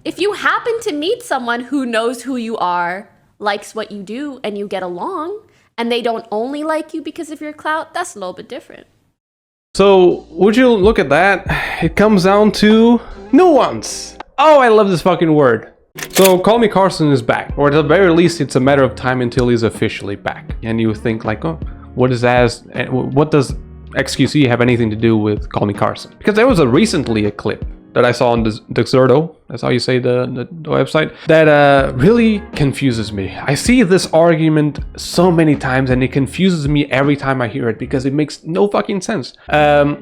If you happen to meet someone who knows who you are, likes what you do, and you get along, and they don't only like you because of your clout, that's a little bit different. So, would you look at that? It comes down to nuance. Oh, I love this fucking word. So, CallMeCarson is back, or at the very least, it's a matter of time until he's officially back. And you think like, oh, what does xQc have anything to do with CallMeCarson? Because there was recently a clip that I saw on Dexerto, that's how you say the website, that really confuses me. I see this argument so many times and it confuses me every time I hear it because it makes no fucking sense,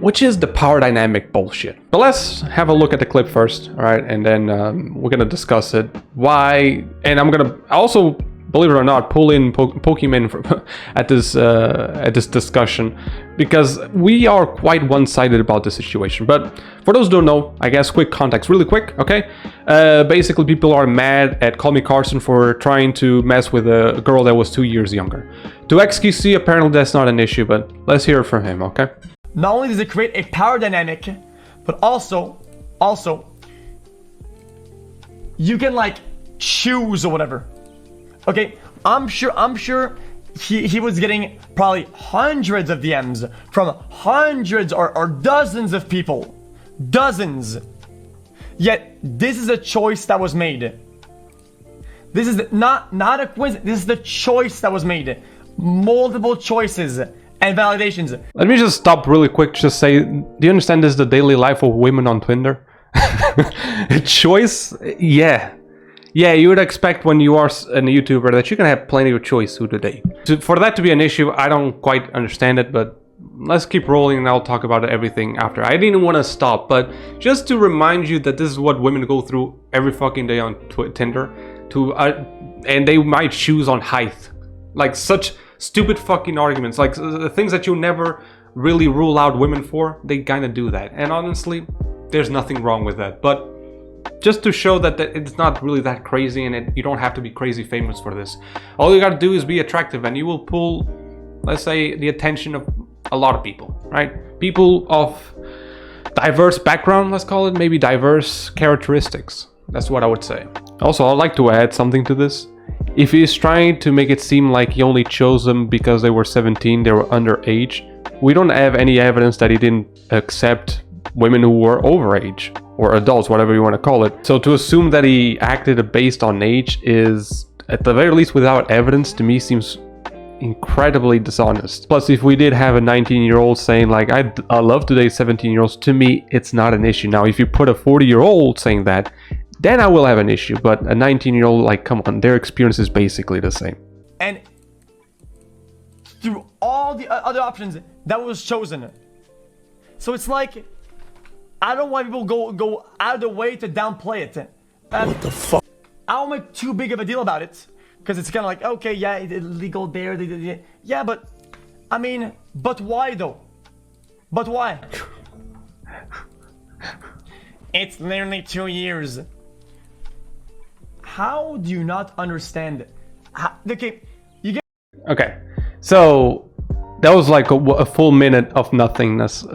which is the power dynamic bullshit. But let's have a look at the clip first, all right, and then we're gonna discuss it, why, and I'm gonna also, believe it or not, pull in Pokimane at this discussion, because we are quite one-sided about this situation. But for those who don't know, I guess quick context, really quick, okay? Basically, people are mad at CallMeCarson for trying to mess with a girl that was 2 years younger. To xQc, apparently that's not an issue, but let's hear it from him, okay? Not only does it create a power dynamic, but also, you can like choose or whatever. Okay, I'm sure he was getting probably hundreds of DMs from hundreds or dozens of people. Dozens. Yet, this is a choice that was made. This is not a coincidence. This is the choice that was made. Multiple choices and validations. Let me just stop really quick, just say, do you understand this is the daily life of women on Tinder? A choice? Yeah. Yeah, you would expect when you are a YouTuber that you can have plenty of choice who to date. For that to be an issue, I don't quite understand it, but let's keep rolling and I'll talk about everything after. I didn't want to stop, but just to remind you that this is what women go through every fucking day on Tinder, and they might choose on height. Like such stupid fucking arguments, like the things that you never really rule out women for, they kind of do that. And honestly, there's nothing wrong with that, but just to show that it's not really that crazy, and you don't have to be crazy famous for this. All you gotta do is be attractive and you will pull, let's say, the attention of a lot of people, right? People of diverse background, let's call it, maybe diverse characteristics. That's what I would say. Also, I'd like to add something to this. If he's trying to make it seem like he only chose them because they were 17, they were underage, we don't have any evidence that he didn't accept women who were overage, or adults, whatever you want to call it. So to assume that he acted based on age is, at the very least without evidence, to me seems incredibly dishonest. Plus, if we did have a 19-year-old saying like, I love to date 17-year-olds, to me, it's not an issue. Now, if you put a 40-year-old saying that, then I will have an issue. But a 19-year-old, like, come on, their experience is basically the same. And through all the other options, that was chosen. So it's like, I don't want people go out of the way to downplay it. What the fuck? I don't make too big of a deal about it, because it's kind of like, okay, yeah, it's illegal there, yeah, but I mean, but why though? But why? It's literally 2 years. How do you not understand? Okay, you get. Okay, so that was like a full minute of nothingness.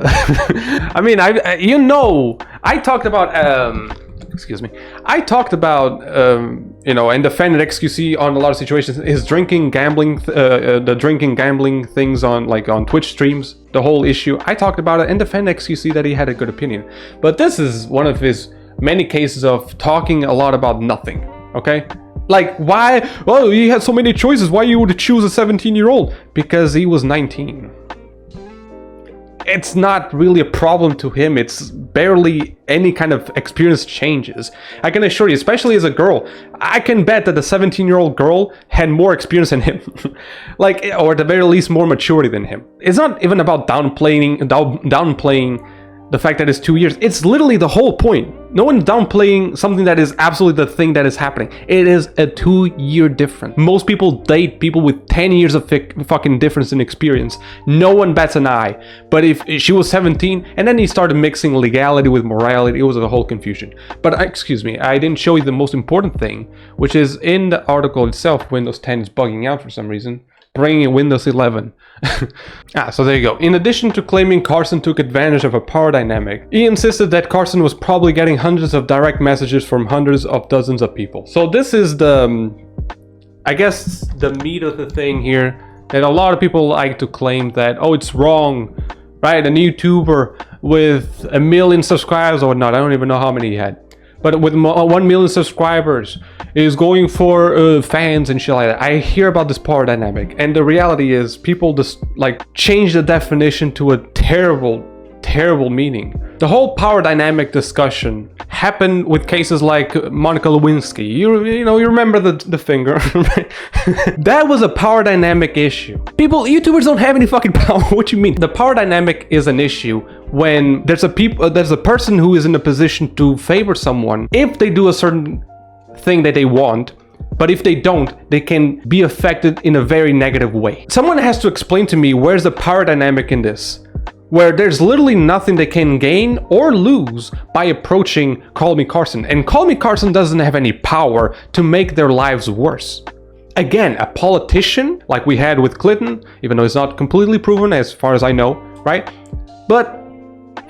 I mean, I talked about, excuse me, I talked about, you know, and defended xQc on a lot of situations. His drinking, gambling, the drinking, gambling things on Twitch streams, the whole issue. I talked about it and defended xQc that he had a good opinion. But this is one of his many cases of talking a lot about nothing, okay? Like, why? Well, he had so many choices. Why you would choose a 17-year-old? Because he was 19. It's not really a problem to him. It's barely any kind of experience changes. I can assure you, especially as a girl, I can bet that the 17-year-old girl had more experience than him. Like, or at the very least, more maturity than him. It's not even about downplaying the fact that it's 2 years. It's literally the whole point. No one's downplaying something that is absolutely the thing that is happening. It is a 2-year difference. Most people date people with 10 years of fucking difference in experience. No one bats an eye. But if she was 17 and then he started mixing legality with morality, it was a whole confusion. But excuse me, I didn't show you the most important thing, which is in the article itself. Windows 10 is bugging out for some reason. bringing Windows 11. So there you go. In addition to claiming Carson took advantage of a power dynamic, he insisted that Carson was probably getting hundreds of direct messages from hundreds of dozens of people. So this is the, I guess, the meat of the thing here, that a lot of people like to claim that, oh, it's wrong, right? An YouTuber with 1 million subscribers or whatnot, I don't even know how many he had, but with 1 million subscribers is going for fans and shit like that. I hear about this power dynamic, and the reality is people just like change the definition to a terrible meaning. The whole power dynamic discussion happened with cases like Monica Lewinsky. You know, you remember the finger, right? That was a power dynamic issue. YouTubers don't have any fucking power. What you mean? The power dynamic is an issue when there's a person who is in a position to favor someone if they do a certain thing that they want, but if they don't, they can be affected in a very negative way. Someone has to explain to me where's the power dynamic in this, where there's literally nothing they can gain or lose by approaching CallMeCarson, and CallMeCarson doesn't have any power to make their lives worse. Again, a politician like we had with Clinton, even though it's not completely proven as far as I know, right? But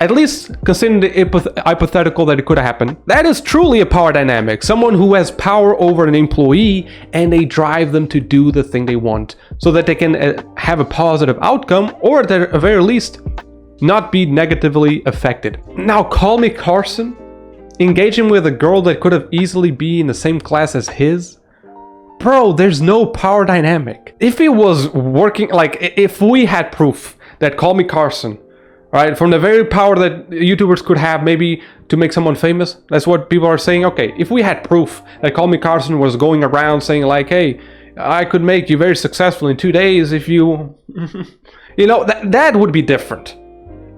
at least considering the hypothetical that it could have happened, that is truly a power dynamic. Someone who has power over an employee and they drive them to do the thing they want so that they can have a positive outcome, or at the very least not be negatively affected. Now, CallMeCarson engaging with a girl that could have easily be in the same class as his, bro, there's no power dynamic. If it was working, like if we had proof that CallMeCarson, right, from the very power that YouTubers could have maybe to make someone famous, that's what people are saying. Okay, if we had proof that CallMeCarson was going around saying like, hey, I could make you very successful in 2 days if you, you know, that would be different.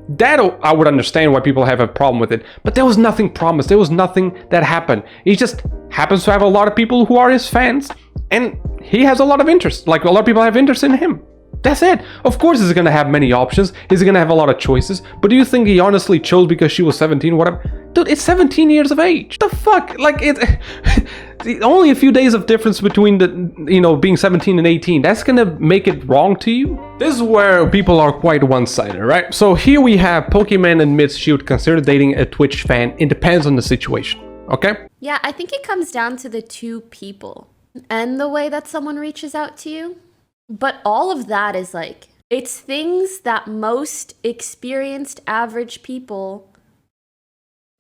That I would understand why people have a problem with it, but there was nothing promised. There was nothing that happened. He just happens to have a lot of people who are his fans, and he has a lot of interest. Like, a lot of people have interest in him. That's it. Of course he's gonna have many options. He's gonna have a lot of choices. But do you think he honestly chose because she was 17, whatever? Dude, it's 17 years of age. The fuck? Like, only a few days of difference between the, you know, being 17 and 18. That's gonna make it wrong to you? This is where people are quite one-sided, right? So here we have Pokimane admits she would consider dating a Twitch fan. It depends on the situation, okay? Yeah, I think it comes down to the two people and the way that someone reaches out to you. But all of that is like, it's things that most experienced average people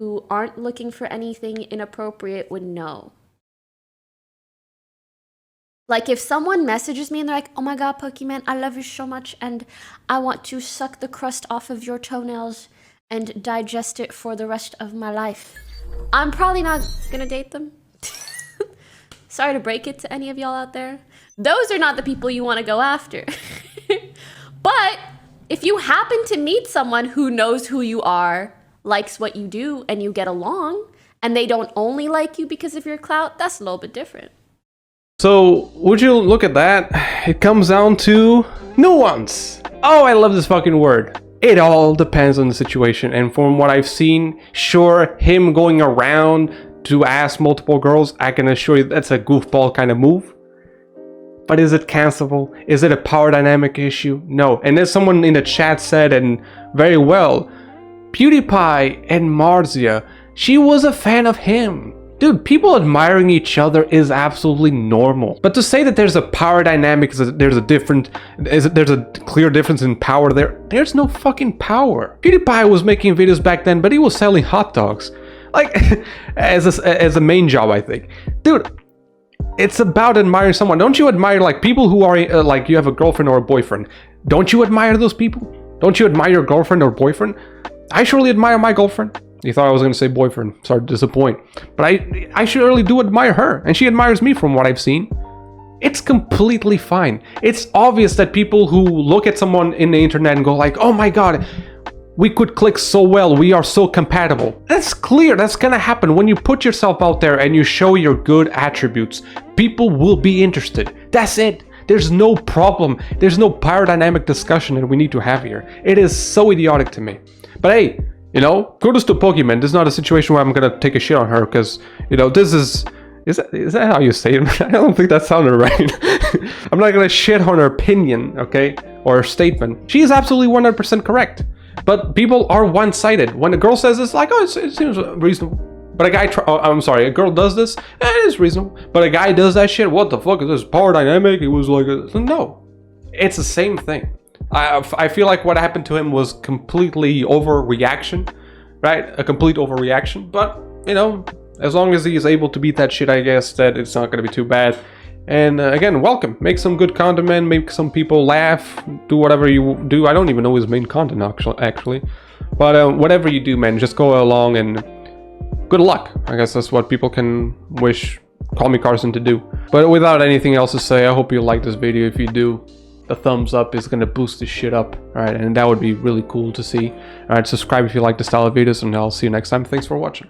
who aren't looking for anything inappropriate would know. Like, if someone messages me and they're like, oh my god, Pokimane, I love you so much and I want to suck the crust off of your toenails and digest it for the rest of my life, I'm probably not gonna date them. Sorry to break it to any of y'all out there. Those are not the people you want to go after. But if you happen to meet someone who knows who you are, likes what you do, and you get along, and they don't only like you because of your clout, that's a little bit different. So, would you look at that? It comes down to nuance. Oh, I love this fucking word. It all depends on the situation, and from what I've seen, sure, him going around to ask multiple girls, I can assure you that's a goofball kind of move. But is it cancelable? Is it a power dynamic issue? No. And as someone in the chat said, and very well, PewDiePie and Marzia, she was a fan of him. Dude, people admiring each other is absolutely normal. But to say that there's a power dynamic, there's a clear difference in power there's no fucking power. PewDiePie was making videos back then, but he was selling hot dogs. Like, as a main job, I think. Dude, it's about admiring someone. Don't you admire, like, people who are, like, you have a girlfriend or a boyfriend? Don't you admire those people? Don't you admire your girlfriend or boyfriend? I surely admire my girlfriend. You thought I was going to say boyfriend. Sorry to disappoint. But I surely do admire her. And she admires me from what I've seen. It's completely fine. It's obvious that people who look at someone in the internet and go like, oh my god, we could click so well, we are so compatible. That's clear, that's gonna happen. When you put yourself out there and you show your good attributes, people will be interested. That's it. There's no problem. There's no power dynamic discussion that we need to have here. It is so idiotic to me. But hey, you know, kudos to Pokimane. This is not a situation where I'm gonna take a shit on her, because, you know, this is that how you say it? I don't think that sounded right. I'm not gonna shit on her opinion, okay, or her statement. She is absolutely 100% correct. But people are one-sided. When a girl says this, like, oh, it seems reasonable. But a guy, I'm sorry, a girl does this, it is reasonable. But a guy does that shit, what the fuck is this? Power dynamic? It was like, no. It's the same thing. I feel like what happened to him was completely overreaction, right? A complete overreaction. But, you know, as long as he is able to beat that shit, I guess that it's not going to be too bad. And again, welcome. Make some good content, man. Make some people laugh. Do whatever you do. I don't even know his main content, actually. But whatever you do, man, just go along and good luck. I guess that's what people can wish CallMeCarson to do. But without anything else to say, I hope you like this video. If you do, the thumbs up is going to boost this shit up. Alright, and that would be really cool to see. Alright, subscribe if you like this style of videos, and I'll see you next time. Thanks for watching.